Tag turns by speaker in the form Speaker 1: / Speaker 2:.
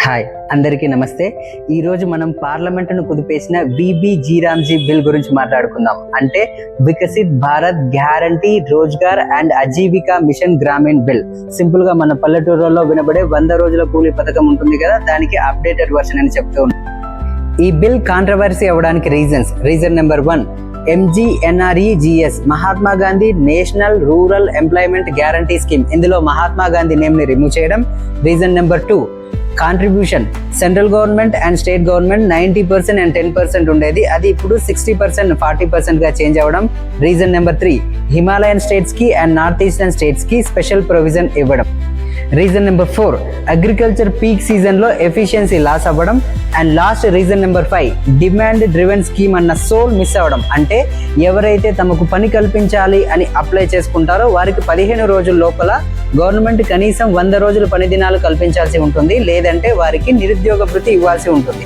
Speaker 1: Hi అందరికీ నమస్తే. ఈరోజు మనం పార్లమెంటును కుదిపేసిన విబి రామ్జీ బిల్ గురించి మాట్లాడుకుందాం. అంటే Viksit Bharat guarantee Rozgar and Ajeevika mission Gramin bill. Simple గా మన పల్లెటూరులో వినబడే 100 రోజుల కూలీ పథకం ఉంటుంది కదా, దానికి అప్డేటెడ్ వర్షన్ అని చెప్తూ ఉన్నాం. ఈ బిల్ కాంట్రవర్సీ అవ్వడానికి reason number 1, MGNREGS Mahatma Gandhi national rural employment guarantee scheme. ఇందులో మహాత్మా గాంధీ నేమ్ ని రిమూవ్ చేయడం. Reason number 2, contribution central government and state government 90% and 10% ఉండేది, అది ఇప్పుడు 60% 40% గా చేంజ్ అవ్వడం. రీజన్ నెంబర్ 3, హిమాలయన్ స్టేట్స్ కి అండ్ నార్త్ ఈస్టర్న్ స్టేట్స్ కి స్పెషల్ ప్రొవిజన్ ఇవ్వడం. Reason number 4, agriculture peak season లో ఎఫిషియన్సీ లాస్ అవ్వడం. And last reason number 5, demand driven scheme అన్న సోల్ మిస్ అవ్వడం. అంటే ఎవరైతే తమకు పని కల్పించాలి అని అప్లై చేసుకుంటారో వారికి 15 రోజుల లోపల గవర్నమెంట్ కనీసం 100 రోజుల పని దినాలు కల్పించాల్సి ఉంటుంది, లేదంటే వారికి నిరుద్యోగ భృతి ఇవ్వాల్సి ఉంటుంది.